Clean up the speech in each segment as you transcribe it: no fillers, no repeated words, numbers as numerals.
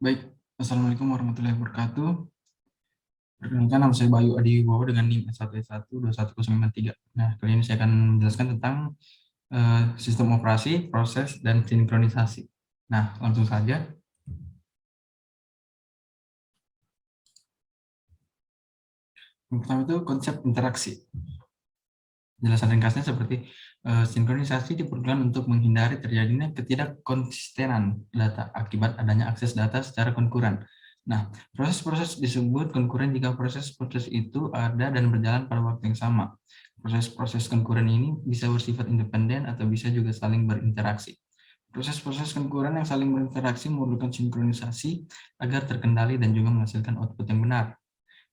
Baik, Assalamualaikum warahmatullahi wabarakatuh. Perkenalkan, nama saya Bayu Adi Wibowo dengan NIM S1S1210993. Nah, kali ini saya akan menjelaskan tentang sistem operasi, proses, dan sinkronisasi. Nah, langsung saja. Yang pertama itu konsep interaksi. Penjelasan ringkasnya seperti sinkronisasi diperlukan untuk menghindari terjadinya ketidakkonsistenan data akibat adanya akses data secara konkuren. Nah, proses-proses disebut konkuren jika proses-proses itu ada dan berjalan pada waktu yang sama. Proses-proses konkuren ini bisa bersifat independen atau bisa juga saling berinteraksi. Proses-proses konkuren yang saling berinteraksi memerlukan sinkronisasi agar terkendali dan juga menghasilkan output yang benar.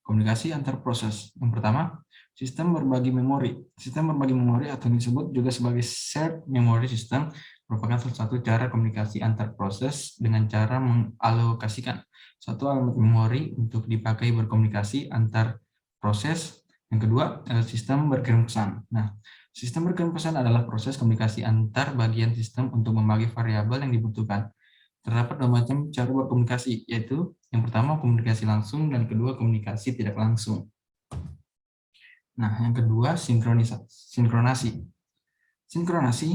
Komunikasi antar proses. Yang pertama, sistem berbagi memori. Sistem berbagi memori atau disebut juga sebagai shared memory system merupakan salah satu cara komunikasi antar proses dengan cara mengalokasikan satu alamat memori untuk dipakai berkomunikasi antar proses. Yang kedua, sistem berkirim pesan. Nah, sistem berkirim pesan adalah proses komunikasi antar bagian sistem untuk membagi variabel yang dibutuhkan. Terdapat dua macam cara berkomunikasi, yaitu yang pertama komunikasi langsung dan kedua komunikasi tidak langsung. Nah, yang kedua sinkronasi. Sinkronasi,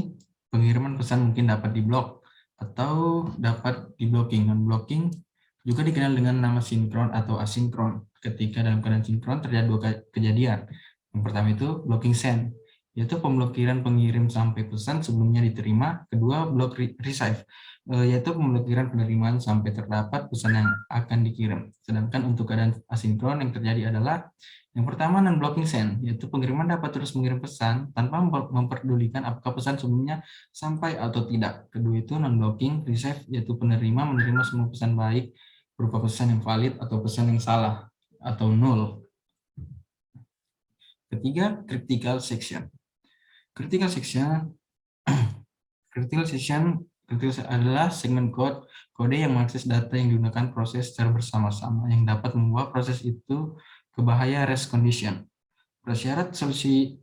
pengiriman pesan mungkin dapat diblok atau dapat diblocking. Dan blocking juga dikenal dengan nama sinkron atau asinkron. Ketika dalam keadaan sinkron terjadi dua kejadian. Yang pertama itu blocking send, yaitu pemblokiran pengirim sampai pesan sebelumnya diterima. Kedua, block receive, yaitu pemblokiran penerimaan sampai terdapat pesan yang akan dikirim. Sedangkan untuk keadaan asinkron yang terjadi adalah yang pertama, non-blocking send, yaitu pengiriman dapat terus mengirim pesan tanpa memperdulikan apakah pesan sebelumnya sampai atau tidak. Kedua itu non-blocking receive, yaitu penerima menerima semua pesan baik berupa pesan yang valid atau pesan yang salah atau null. Ketiga, critical section. Critical section adalah segmen kode yang mengakses data yang digunakan proses secara bersama-sama yang dapat membawa proses itu ke bahaya rest condition. Prasyarat solusi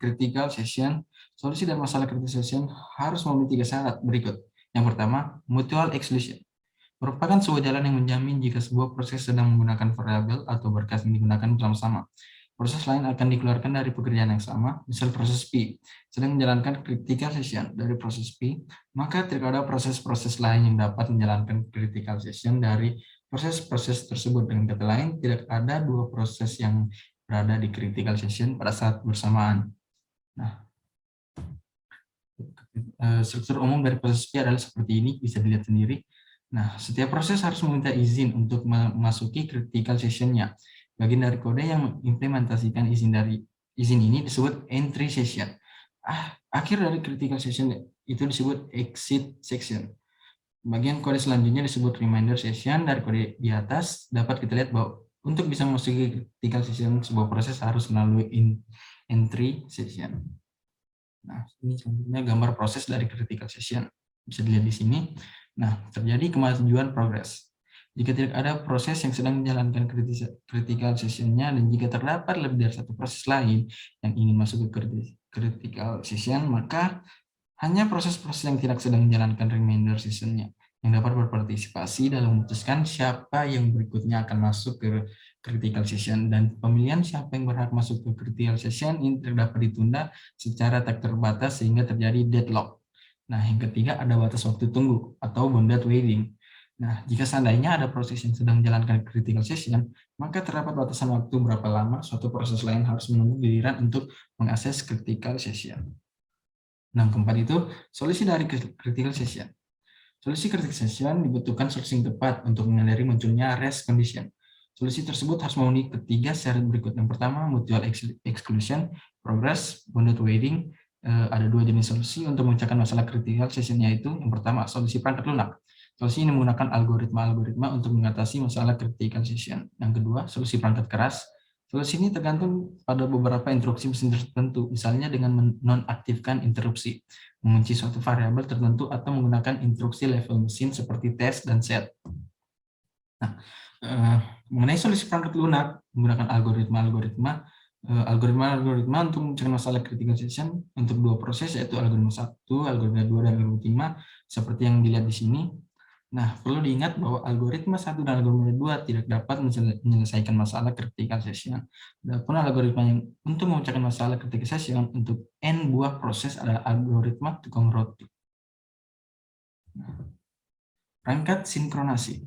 critical section, solusi dan masalah critical section harus memenuhi 3 syarat berikut. Yang pertama, mutual exclusion. Merupakan sebuah jalan yang menjamin jika sebuah proses sedang menggunakan variabel atau berkas yang digunakan bersama-sama. Proses lain akan dikeluarkan dari pekerjaan yang sama, misal proses P sedang menjalankan critical section dari proses P, maka tidak ada proses-proses lain yang dapat menjalankan critical section dari proses-proses tersebut. Dengan kata lain, tidak ada dua proses yang berada di critical section pada saat bersamaan. Nah, struktur umum dari proses P adalah seperti ini, bisa dilihat sendiri. Nah, setiap proses harus meminta izin untuk memasuki critical session-nya. Bagian dari kode yang mengimplementasikan izin ini disebut entry session. Akhir dari critical session itu disebut exit section. Bagian kode selanjutnya disebut reminder session. Dari kode di atas dapat kita lihat bahwa untuk bisa memasuki critical session sebuah proses harus melalui entry session. Nah, ini selanjutnya gambar proses dari critical session. Bisa dilihat di sini. Nah, terjadi kemajuan progres. Jika tidak ada proses yang sedang menjalankan critical session-nya dan jika terdapat lebih dari satu proses lain yang ingin masuk ke critical session, maka hanya proses-proses yang tidak sedang menjalankan reminder session-nya yang dapat berpartisipasi dalam memutuskan siapa yang berikutnya akan masuk ke critical session, dan pemilihan siapa yang berhak masuk ke critical session ini dapat ditunda secara tak terbatas sehingga terjadi deadlock. Nah, yang ketiga ada batas waktu tunggu atau bounded waiting. Nah, jika seandainya ada proses yang sedang menjalankan critical session, maka terdapat batasan waktu berapa lama suatu proses lain harus menunggu giliran untuk mengakses critical session. Nah, keempat itu solusi dari critical session. Solusi critical session dibutuhkan solusi yang tepat untuk menghindari munculnya rest condition. Solusi tersebut harus memenuhi ketiga syarat berikut. Yang pertama, mutual exclusion, progress, bounded waiting. Ada dua jenis solusi untuk memecahkan masalah critical session, yaitu yang pertama, solusi perangkat lunak. Solusi ini menggunakan algoritma untuk mengatasi masalah critical session. Yang kedua, solusi perangkat keras. Solusi ini tergantung pada beberapa instruksi mesin tertentu, misalnya dengan menonaktifkan interupsi, mengunci suatu variabel tertentu, atau menggunakan instruksi level mesin seperti test dan set. Nah, mengenai solusi perangkat lunak, menggunakan algoritma untuk mencegah masalah critical session untuk dua proses, yaitu algoritma 1, algoritma 2, dan algoritma 5, seperti yang dilihat di sini. Nah, perlu diingat bahwa algoritma 1 dan algoritma 2 tidak dapat menyelesaikan masalah critical session. Adapun algoritma yang untuk memecahkan masalah critical session untuk N buah proses adalah algoritma tukang roti. Perangkat sinkronasi.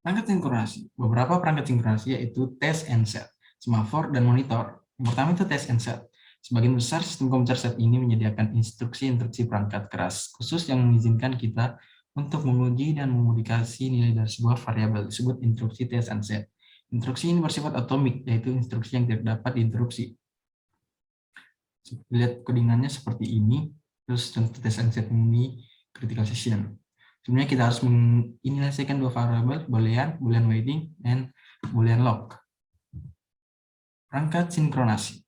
Perangkat sinkronasi. Beberapa perangkat sinkronasi yaitu test and set, semafor, dan monitor. Yang pertama itu test and set. Sebagian besar sistem komputer saat ini menyediakan instruksi-instruksi perangkat keras khusus yang mengizinkan kita untuk menguji dan memodifikasi nilai dari sebuah variabel disebut instruksi test and set. Instruksi ini bersifat atomik, yaitu instruksi yang tidak dapat diinterupsi. Lihat codingannya seperti ini, terus contoh test and set ini critical session. Sebenarnya kita harus menginisiasikan dua variabel, boolean waiting, dan boolean log. Perangkat sinkronasi.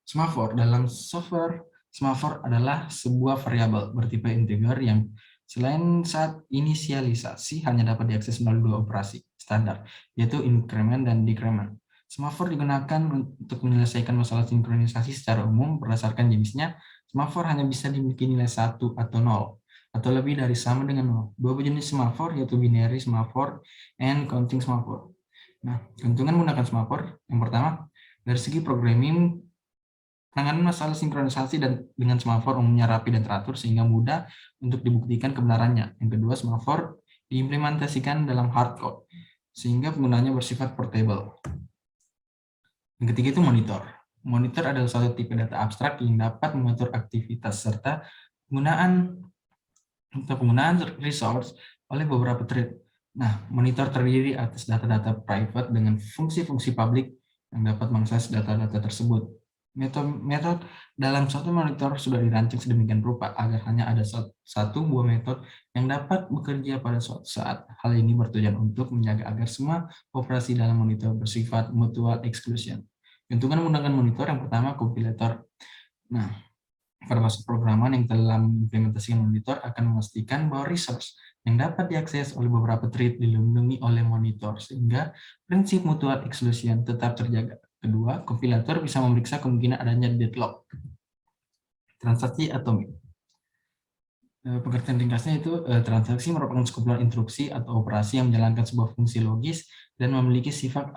Semafor dalam software, semafor adalah sebuah variabel bertipe integer yang selain saat inisialisasi hanya dapat diakses melalui dua operasi standar, yaitu increment dan decrement. Semafor digunakan untuk menyelesaikan masalah sinkronisasi secara umum berdasarkan jenisnya. Semafor hanya bisa dimiliki nilai 1 atau 0, atau lebih dari sama dengan 0. Dua jenis semafor yaitu binary semafor and counting semafor. Nah, keuntungan menggunakan semafor yang pertama, dari segi programming, penanganan masalah sinkronisasi dan dengan semafor umumnya rapi dan teratur sehingga mudah untuk dibuktikan kebenarannya. Yang kedua, semafor diimplementasikan dalam hardcode sehingga penggunanya bersifat portable. Yang ketiga itu monitor. Monitor adalah suatu tipe data abstrak yang dapat mengatur aktivitas serta penggunaan resource oleh beberapa thread. Nah, monitor terdiri atas data-data private dengan fungsi-fungsi publik yang dapat mengakses data-data tersebut. Metode dalam suatu monitor sudah dirancang sedemikian rupa agar hanya ada satu buah metode yang dapat bekerja pada suatu saat. Hal ini bertujuan untuk menjaga agar semua operasi dalam monitor bersifat mutual exclusion. Keuntungan menggunakan monitor yang pertama, compilator. Nah, pada masa programan yang telah mengimplementasikan monitor akan memastikan bahwa resource yang dapat diakses oleh beberapa thread dilindungi oleh monitor sehingga prinsip mutual exclusion tetap terjaga. Kedua, kompilator bisa memeriksa kemungkinan adanya deadlock. Transaksi atomik. Pengertian ringkasnya itu transaksi merupakan sekumpulan instruksi atau operasi yang menjalankan sebuah fungsi logis dan memiliki sifat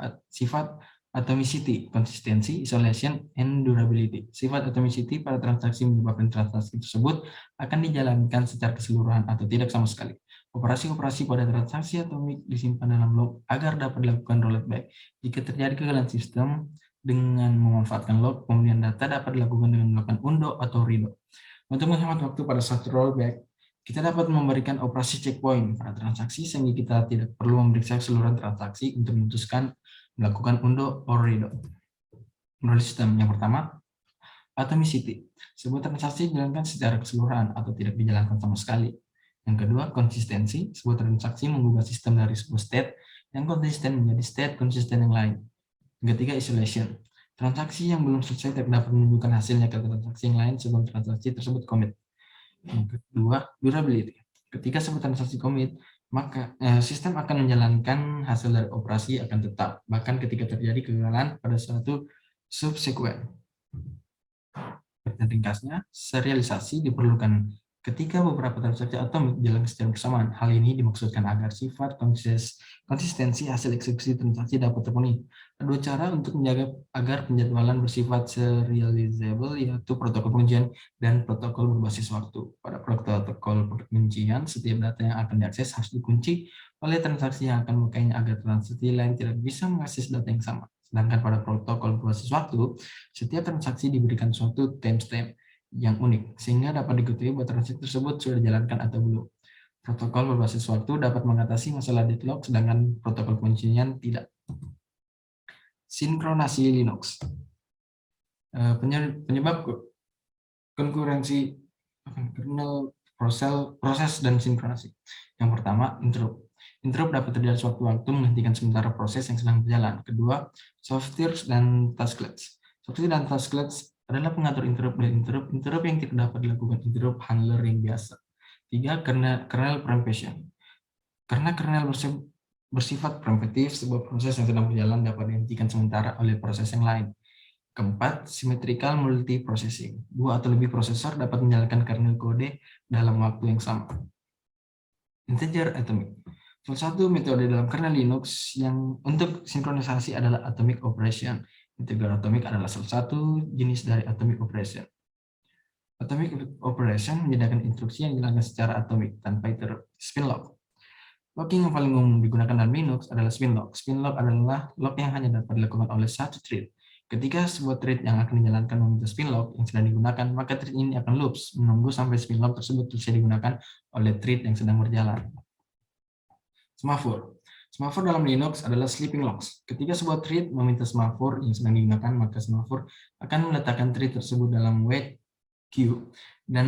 atomicity, konsistensi, isolation, and durability. Sifat atomicity pada transaksi menyebabkan transaksi tersebut akan dijalankan secara keseluruhan atau tidak sama sekali. Operasi-operasi pada transaksi atomik disimpan dalam log agar dapat dilakukan rollback. Jika terjadi kegagalan sistem dengan memanfaatkan log, pemulihan data dapat dilakukan dengan melakukan undo atau redo. Untuk menghemat waktu pada satu rollback, kita dapat memberikan operasi checkpoint pada transaksi sehingga kita tidak perlu memeriksa keseluruhan transaksi untuk memutuskan melakukan undo or redo. Menurut sistem yang pertama, atomicity. Sebuah transaksi dijalankan secara keseluruhan atau tidak dijalankan sama sekali. Yang kedua, konsistensi. Sebuah transaksi mengubah sistem dari sebuah state yang konsisten menjadi state konsisten yang lain. Yang ketiga, isolation. Transaksi yang belum selesai tidak dapat menunjukkan hasilnya ke transaksi yang lain sebelum transaksi tersebut commit. Yang kedua, durability. Ketika sebuah transaksi commit, maka sistem akan menjalankan hasil dari operasi akan tetap, bahkan ketika terjadi kegagalan pada suatu subsequent. Dan ringkasnya, serialisasi diperlukan ketika beberapa transaksi atomik dijalankan secara bersamaan. Hal ini dimaksudkan agar sifat konsistensi hasil eksekusi transaksi dapat terpenuhi. Ada dua cara untuk menjaga agar penjadwalan bersifat serializable, yaitu protokol pengujian dan protokol berbasis waktu. Pada protokol pengujian, setiap data yang akan diakses harus dikunci oleh transaksi yang akan memakainya agar transaksi lain tidak bisa mengakses data yang sama. Sedangkan pada protokol berbasis waktu, setiap transaksi diberikan suatu timestamp yang unik, sehingga dapat diketahui bahwa transaksi tersebut sudah dijalankan atau belum. Protokol berbasis waktu dapat mengatasi masalah deadlock, sedangkan protokol pengujian tidak. Sinkronasi Linux. Penyebab konkurensi kernel, proses dan sinkronasi. Yang pertama, interrupt. Interrupt dapat terjadi sewaktu-waktu menghentikan sementara proses yang sedang berjalan. Kedua, softwares dan tasklets. Software dan tasklets adalah pengatur interrupt dan interrupt yang tidak dapat dilakukan interrupt handler yang biasa. Tiga, kernel preemption. Karena kernel bersifat preemptif, sebuah proses yang sedang berjalan dapat dihentikan sementara oleh proses yang lain. Keempat, symmetrical multiprocessing. Dua atau lebih prosesor dapat menjalankan kernel kode dalam waktu yang sama. integer atomic. Salah satu metode dalam kernel Linux yang untuk sinkronisasi adalah atomic operation. Integer atomic adalah salah satu jenis dari atomic operation. Atomic operation menyediakan instruksi yang dilakukan secara atomik tanpa spin lock. Locking yang paling umum digunakan dalam Linux adalah spin lock. Spin lock adalah lock yang hanya dapat dilakukan oleh satu thread. Ketika sebuah thread yang akan dijalankan meminta spin lock yang sedang digunakan, maka thread ini akan loops menunggu sampai spin lock tersebut selesai digunakan oleh thread yang sedang berjalan. Semaphore. Semaphore dalam Linux adalah sleeping locks. Ketika sebuah thread meminta semaphore yang sedang digunakan, maka semaphore akan meletakkan thread tersebut dalam wait queue dan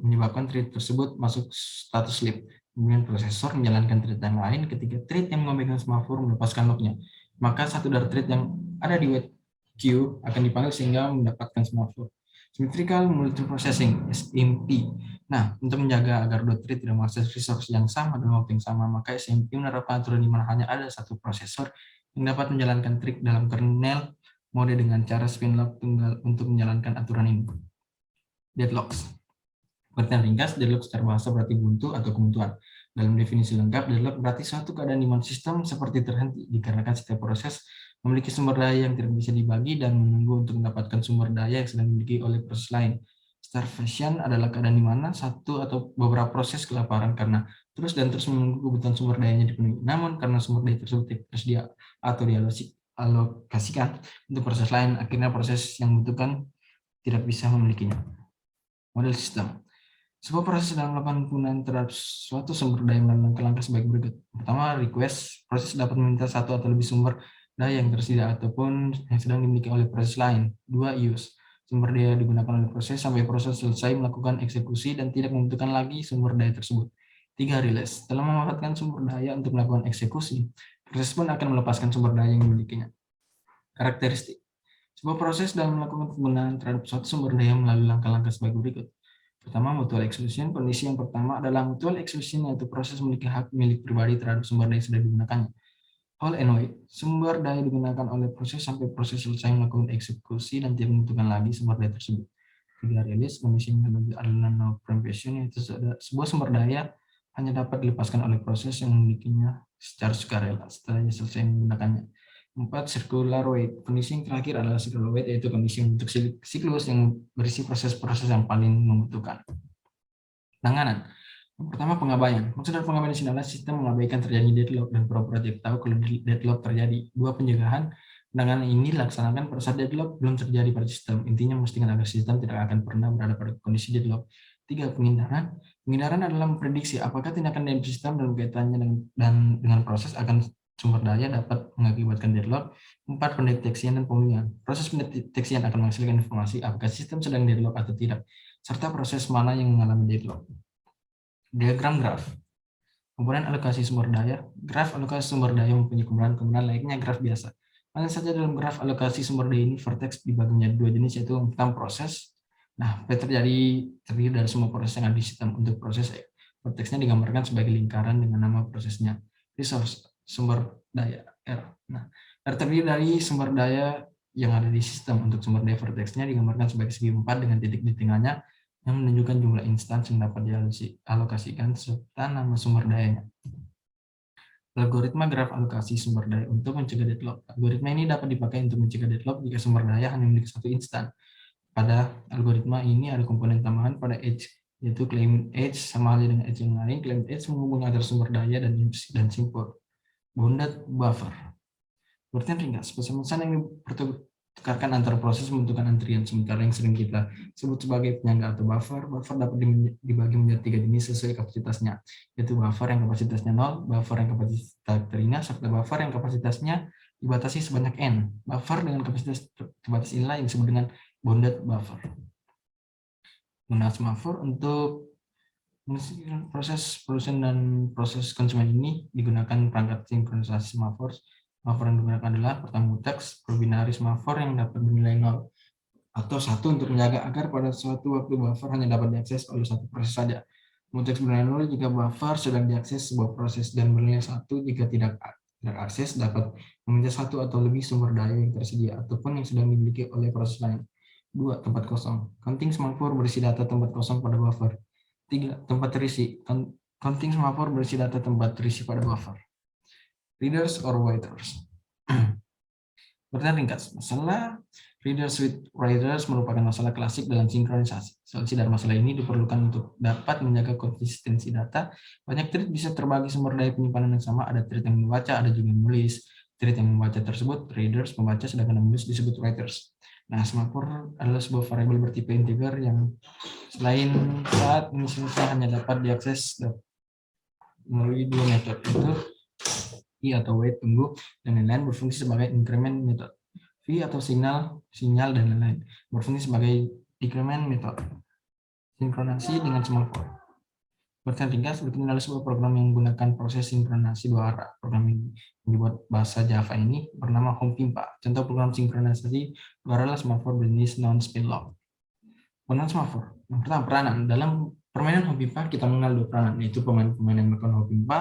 menyebabkan thread tersebut masuk status sleep. Kemudian prosesor menjalankan thread yang lain ketika thread yang memegang semaphore melepaskan locknya. Maka satu dari thread yang ada di wait queue akan dipanggil sehingga mendapatkan semaphore. Symmetrical Multiprocessing (SMP). Nah, untuk menjaga agar dua thread tidak mengakses resource yang sama dalam waktu yang sama, maka SMP menerapkan aturan di mana hanya ada satu prosesor yang dapat menjalankan trik dalam kernel mode dengan cara spin lock tunggal untuk menjalankan aturan ini. Deadlocks. Pengertian ringkas, deadlock secara bahasa berarti buntu atau kemunduran. Dalam definisi lengkap, deadlock berarti suatu keadaan di mana sistem seperti terhenti dikarenakan setiap proses memiliki sumber daya yang tidak bisa dibagi dan menunggu untuk mendapatkan sumber daya yang sedang dimiliki oleh proses lain. Starvation adalah keadaan di mana satu atau beberapa proses kelaparan karena terus menunggu kebutuhan sumber dayanya dipenuhi. Namun karena sumber daya tersebut tidak tersedia atau dialokasikan untuk proses lain, akhirnya proses yang membutuhkan tidak bisa memilikinya. Model sistem. Sebuah proses sedang melakukan penggunaan terhadap suatu sumber daya melalui langkah-langkah sebagai berikut. Pertama, request. Proses dapat meminta satu atau lebih sumber daya yang tersedia ataupun yang sedang dimiliki oleh proses lain. Dua, use. Sumber daya digunakan oleh proses sampai proses selesai melakukan eksekusi dan tidak membutuhkan lagi sumber daya tersebut. Tiga, release. Setelah memanfaatkan sumber daya untuk melakukan eksekusi, proses pun akan melepaskan sumber daya yang dimilikinya. Karakteristik. Sebuah proses dalam melakukan penggunaan terhadap suatu sumber daya melalui langkah-langkah sebagai berikut. Pertama, mutual exclusion. Kondisi yang pertama adalah mutual exclusion, yaitu proses memiliki hak milik pribadi terhadap sumber daya yang sudah digunakannya. Hold and wait. Sumber daya digunakan oleh proses sampai proses selesai melakukan eksekusi dan tidak membutuhkan lagi sumber daya tersebut. Tiga, release. Kondisi yang kedua adalah no preemption, yaitu sebuah sumber daya hanya dapat dilepaskan oleh proses yang memilikinya secara sukarela setelah selesai menggunakannya. 4, circular wait. Kondisi yang terakhir adalah circular wait, yaitu kondisi untuk siklus yang berisi proses-proses yang paling membutuhkan. Penanganan. Yang pertama, pengabaian. Maksud dari pengabaian ini adalah sistem mengabaikan terjadi deadlock dan pura-pura tidak tahu kalau deadlock terjadi. Dua, pencegahan. Penanganan ini dilaksanakan pada saat deadlock belum terjadi pada sistem. Intinya memastikan agar sistem tidak akan pernah berada pada kondisi deadlock. 3, penghindaran. Penghindaran adalah memprediksi apakah tindakan dalam sistem dalam kaitannya dengan proses akan sumber daya dapat mengakibatkan deadlock. 4, pendeteksian dan pemulihan. Proses pendeteksian akan menghasilkan informasi apakah sistem sedang deadlock atau tidak, serta proses mana yang mengalami deadlock. Diagram graf. Komponen alokasi sumber daya. Graf alokasi sumber daya mempunyai komponen layaknya graf biasa. Hanya saja dalam graf alokasi sumber daya ini vertex dibagi menjadi dua jenis, yaitu yang pertama proses. Nah, terdiri dari semua proses yang ada di sistem. Untuk proses, vertexnya digambarkan sebagai lingkaran dengan nama prosesnya. Resource, sumber daya R. Nah, terdiri dari sumber daya yang ada di sistem. Untuk sumber daya vertexnya digambarkan sebagai segi 4 dengan titik di tengahnya yang menunjukkan jumlah instansi yang dapat dialokasikan serta nama sumber dayanya. Algoritma graf alokasi sumber daya untuk mencegah deadlock. Algoritma ini dapat dipakai untuk mencegah deadlock jika sumber daya hanya memiliki satu instan. Pada algoritma ini ada komponen tambahan pada edge, yaitu claim edge sama halnya dengan edge yang lain. Claim edge menghubungkan antara sumber daya dan simpul. Bounded buffer. Pengertian ringkas, pesan-pesan yang dipertukarkan antara proses membutuhkan antrian, sementara yang sering kita sebut sebagai penyangga atau buffer. Buffer dapat dibagi menjadi 3 jenis sesuai kapasitasnya, yaitu buffer yang kapasitasnya 0, buffer yang kapasitas teringat, serta buffer yang kapasitasnya dibatasi sebanyak n. Buffer dengan kapasitas terbatas inilah yang disebut dengan bounded buffer. Menggunakan semaphore untuk proses produsen dan proses konsumen ini digunakan perangkat sinkronisasi semaphore. Semaphore yang digunakan adalah pertama mutex, binary semaphore yang dapat bernilai 0 atau 1 untuk menjaga agar pada suatu waktu buffer hanya dapat diakses oleh satu proses saja. Mutex bernilai 0 jika buffer sedang diakses sebuah proses dan bernilai 1 jika tidak akses dapat meminta satu atau lebih sumber daya yang tersedia ataupun yang sedang dimiliki oleh proses lain. 2, tempat kosong. Counting semaphore berisi data tempat kosong pada buffer. 3, tempat terisi. Counting semafor berisi data tempat terisi pada buffer. Readers or waiters. Pertanyaan ringkas, masalah readers with writers merupakan masalah klasik dalam sinkronisasi. Solusi dari masalah ini diperlukan untuk dapat menjaga konsistensi data. Banyak thread bisa terbagi sumber daya penyimpanan yang sama. Ada thread yang membaca, ada juga yang menulis. Thread yang membaca tersebut readers, membaca, sedangkan yang menulis disebut writers. Nah, semafor adalah sebuah variabel bertipe integer yang selain saat inisialisnya hanya dapat diakses melalui dua metode, yaitu i atau wait tunggu dan lain-lain, berfungsi sebagai increment method. V atau sinyal dan lain-lain, berfungsi sebagai decrement method. Sinkronasi dengan semafor. Pertanyaan ringkas, berikut adalah sebuah program yang menggunakan proses sinkronasi dua arah. Program yang dibuat bahasa Java ini bernama HomePimpa. Contoh program sinkronisasi dua arah adalah semafor berjenis non-spinlock. Penggunaan semafor. Yang pertama, peranan. Dalam permainan HomePimpa kita mengenal dua peranan, yaitu pemain-pemain yang melakukan HomePimpa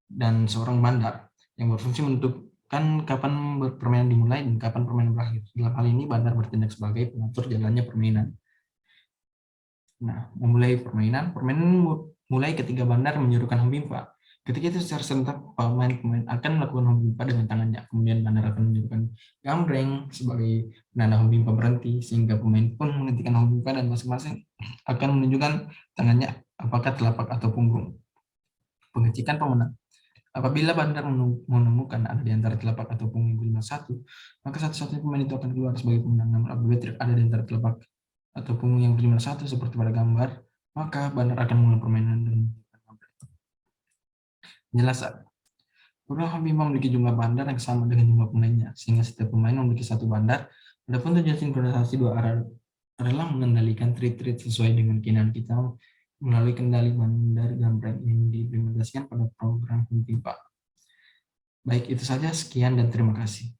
dan seorang bandar yang berfungsi menentukan kapan permainan dimulai dan kapan permainan berakhir. Dalam hal ini, bandar bertindak sebagai pengatur jalannya permainan. Nah, memulai permainan mulai ketika bandar menyuruhkan HomePimpa. Ketika itu secara serentak pemain-pemain akan melakukan HomePimpa dengan tangannya. Kemudian bandar akan menyuruhkan gambreng sebagai penanda HomePimpa berhenti, sehingga pemain pun menghentikan HomePimpa dan masing-masing akan menunjukkan tangannya apakah telapak atau punggung. Pengecekan pemenang. Apabila bandar menemukan ada di antara telapak atau punggung yang satu, maka satu-satunya pemain itu akan keluar sebagai pemenang. Namun apabila tidak ada di antara telapak atau punggung yang berjumlah satu seperti pada gambar, maka bandar akan mulai permainan dan penjelasan. Program HomePimpa memiliki jumlah bandar yang sama dengan jumlah pemainnya, sehingga setiap pemain memiliki satu bandar. Adapun tujuan sinkronisasi dua arah adalah mengendalikan thread-thread sesuai dengan keinginan kita melalui kendali bandar gambreng yang diimplementasikan pada program HomePimpa. Baik, itu saja. Sekian dan terima kasih.